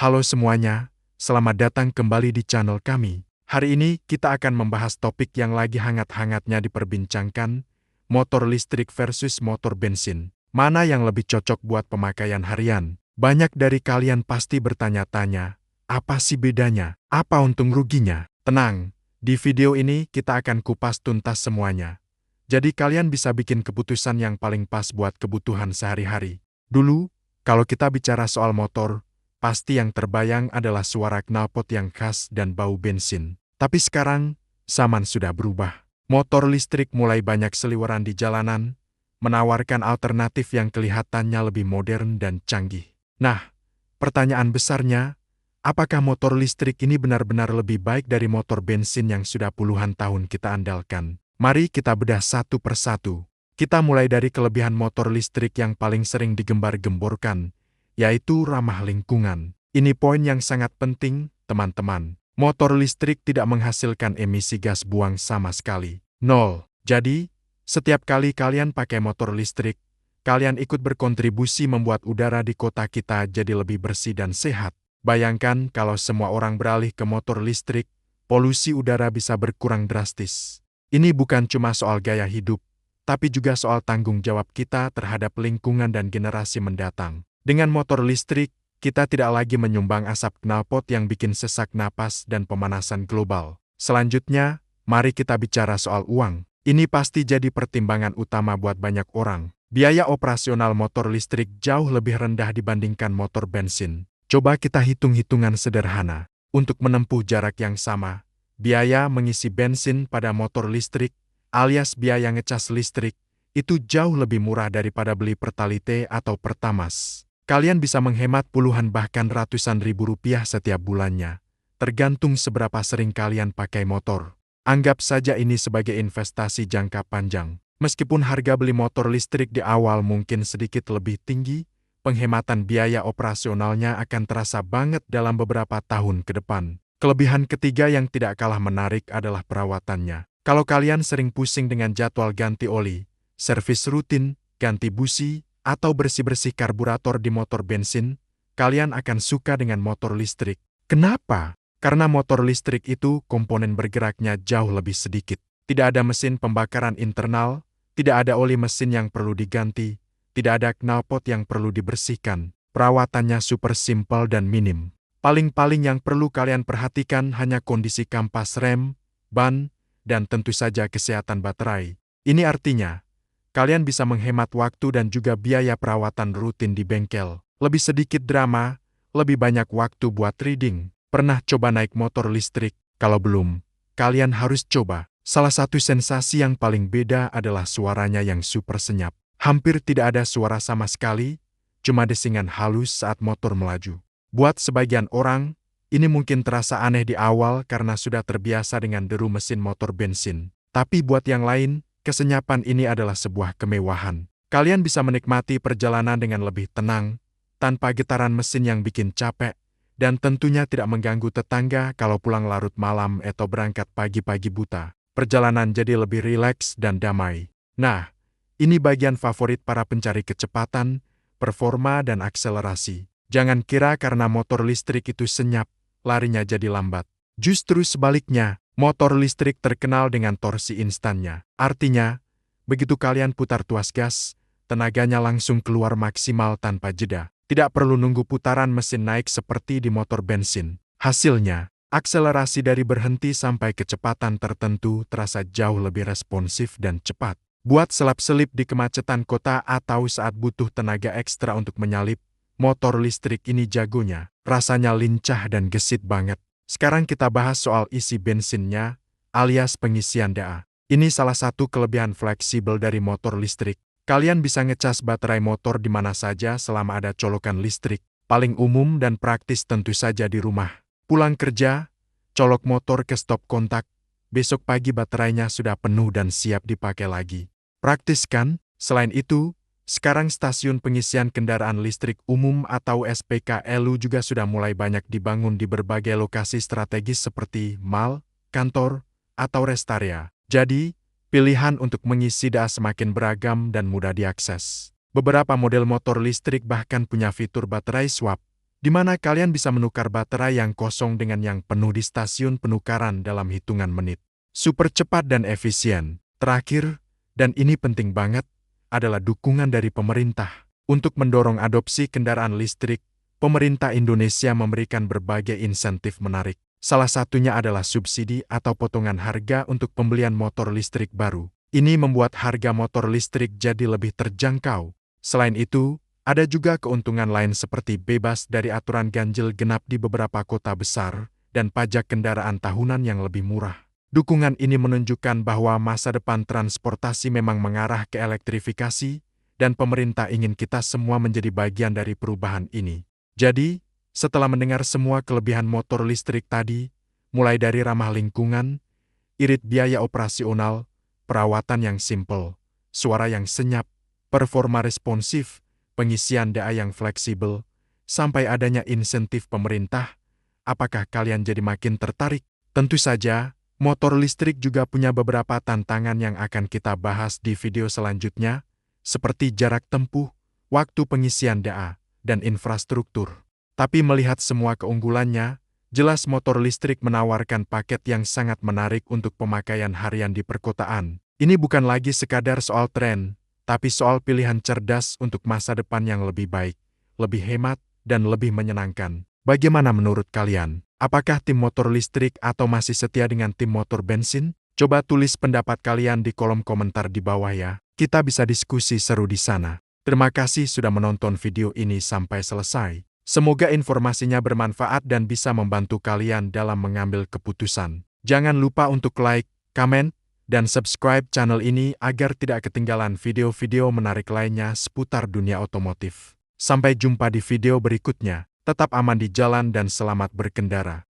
Halo semuanya, selamat datang kembali di channel kami. Hari ini kita akan membahas topik yang lagi hangat-hangatnya diperbincangkan, motor listrik versus motor bensin. Mana yang lebih cocok buat pemakaian harian? Banyak dari kalian pasti bertanya-tanya, apa sih bedanya? Apa untung ruginya? Tenang, di video ini kita akan kupas tuntas semuanya. Jadi kalian bisa bikin keputusan yang paling pas buat kebutuhan sehari-hari. Dulu, kalau kita bicara soal motor, pasti yang terbayang adalah suara knalpot yang khas dan bau bensin. Tapi sekarang, zaman sudah berubah. Motor listrik mulai banyak seliweran di jalanan, menawarkan alternatif yang kelihatannya lebih modern dan canggih. Nah, pertanyaan besarnya, apakah motor listrik ini benar-benar lebih baik dari motor bensin yang sudah puluhan tahun kita andalkan? Mari kita bedah satu persatu. Kita mulai dari kelebihan motor listrik yang paling sering digembar-gemborkan, yaitu ramah lingkungan. Ini poin yang sangat penting, teman-teman. Motor listrik tidak menghasilkan emisi gas buang sama sekali. Nol. Jadi, setiap kali kalian pakai motor listrik, kalian ikut berkontribusi membuat udara di kota kita jadi lebih bersih dan sehat. Bayangkan kalau semua orang beralih ke motor listrik, polusi udara bisa berkurang drastis. Ini bukan cuma soal gaya hidup, tapi juga soal tanggung jawab kita terhadap lingkungan dan generasi mendatang. Dengan motor listrik, kita tidak lagi menyumbang asap knalpot yang bikin sesak napas dan pemanasan global. Selanjutnya, mari kita bicara soal uang. Ini pasti jadi pertimbangan utama buat banyak orang. Biaya operasional motor listrik jauh lebih rendah dibandingkan motor bensin. Coba kita hitung-hitungan sederhana. Untuk menempuh jarak yang sama, biaya mengisi bensin pada motor listrik, alias biaya ngecas listrik, itu jauh lebih murah daripada beli Pertalite atau Pertamax. Kalian bisa menghemat puluhan bahkan ratusan ribu rupiah setiap bulannya, tergantung seberapa sering kalian pakai motor. Anggap saja ini sebagai investasi jangka panjang. Meskipun harga beli motor listrik di awal mungkin sedikit lebih tinggi, penghematan biaya operasionalnya akan terasa banget dalam beberapa tahun ke depan. Kelebihan ketiga yang tidak kalah menarik adalah perawatannya. Kalau kalian sering pusing dengan jadwal ganti oli, servis rutin, ganti busi, atau bersih-bersih karburator di motor bensin, kalian akan suka dengan motor listrik. Kenapa? Karena motor listrik itu komponen bergeraknya jauh lebih sedikit. Tidak ada mesin pembakaran internal, tidak ada oli mesin yang perlu diganti, tidak ada knalpot yang perlu dibersihkan. Perawatannya super simpel dan minim. Paling-paling yang perlu kalian perhatikan hanya kondisi kampas rem, ban, dan tentu saja kesehatan baterai. Ini artinya, kalian bisa menghemat waktu dan juga biaya perawatan rutin di bengkel. Lebih sedikit drama, lebih banyak waktu buat reading. Pernah coba naik motor listrik? Kalau belum, kalian harus coba. Salah satu sensasi yang paling beda adalah suaranya yang super senyap. Hampir tidak ada suara sama sekali, cuma desingan halus saat motor melaju. Buat sebagian orang, ini mungkin terasa aneh di awal karena sudah terbiasa dengan deru mesin motor bensin. Tapi buat yang lain, kesenyapan ini adalah sebuah kemewahan. Kalian bisa menikmati perjalanan dengan lebih tenang, tanpa getaran mesin yang bikin capek, dan tentunya tidak mengganggu tetangga kalau pulang larut malam atau berangkat pagi-pagi buta. Perjalanan jadi lebih rileks dan damai. Nah, ini bagian favorit para pencari kecepatan, performa, dan akselerasi. Jangan kira karena motor listrik itu senyap, larinya jadi lambat. Justru sebaliknya, motor listrik terkenal dengan torsi instannya. Artinya, begitu kalian putar tuas gas, tenaganya langsung keluar maksimal tanpa jeda. Tidak perlu nunggu putaran mesin naik seperti di motor bensin. Hasilnya, akselerasi dari berhenti sampai kecepatan tertentu terasa jauh lebih responsif dan cepat. Buat selap-selip di kemacetan kota atau saat butuh tenaga ekstra untuk menyalip, motor listrik ini jagonya. Rasanya lincah dan gesit banget. Sekarang kita bahas soal isi bensinnya, alias pengisian daya. Ini salah satu kelebihan fleksibel dari motor listrik. Kalian bisa ngecas baterai motor di mana saja selama ada colokan listrik. Paling umum dan praktis tentu saja di rumah. Pulang kerja, colok motor ke stop kontak, besok pagi baterainya sudah penuh dan siap dipakai lagi. Praktis kan? Selain itu, sekarang stasiun pengisian kendaraan listrik umum atau SPKLU juga sudah mulai banyak dibangun di berbagai lokasi strategis seperti mal, kantor, atau rest area. Jadi, pilihan untuk mengisi daya semakin beragam dan mudah diakses. Beberapa model motor listrik bahkan punya fitur baterai swap. di mana kalian bisa menukar baterai yang kosong dengan yang penuh di stasiun penukaran dalam hitungan menit. Super cepat dan efisien. Terakhir, dan ini penting banget, adalah dukungan dari pemerintah. Untuk mendorong adopsi kendaraan listrik, pemerintah Indonesia memberikan berbagai insentif menarik. Salah satunya adalah subsidi atau potongan harga untuk pembelian motor listrik baru. Ini membuat harga motor listrik jadi lebih terjangkau. Selain itu, ada juga keuntungan lain seperti bebas dari aturan ganjil genap di beberapa kota besar dan pajak kendaraan tahunan yang lebih murah. Dukungan ini menunjukkan bahwa masa depan transportasi memang mengarah ke elektrifikasi, dan pemerintah ingin kita semua menjadi bagian dari perubahan ini. Jadi, setelah mendengar semua kelebihan motor listrik tadi, mulai dari ramah lingkungan, irit biaya operasional, perawatan yang simpel, suara yang senyap, performa responsif, pengisian daya yang fleksibel, sampai adanya insentif pemerintah, apakah kalian jadi makin tertarik? Tentu saja, motor listrik juga punya beberapa tantangan yang akan kita bahas di video selanjutnya, seperti jarak tempuh, waktu pengisian daya, dan infrastruktur. Tapi melihat semua keunggulannya, jelas motor listrik menawarkan paket yang sangat menarik untuk pemakaian harian di perkotaan. Ini bukan lagi sekadar soal tren, tapi soal pilihan cerdas untuk masa depan yang lebih baik, lebih hemat, dan lebih menyenangkan. Bagaimana menurut kalian? Apakah tim motor listrik atau masih setia dengan tim motor bensin? Coba tulis pendapat kalian di kolom komentar di bawah ya. Kita bisa diskusi seru di sana. Terima kasih sudah menonton video ini sampai selesai. Semoga informasinya bermanfaat dan bisa membantu kalian dalam mengambil keputusan. Jangan lupa untuk like, komen, dan subscribe channel ini agar tidak ketinggalan video-video menarik lainnya seputar dunia otomotif. Sampai jumpa di video berikutnya. Tetap aman di jalan dan selamat berkendara.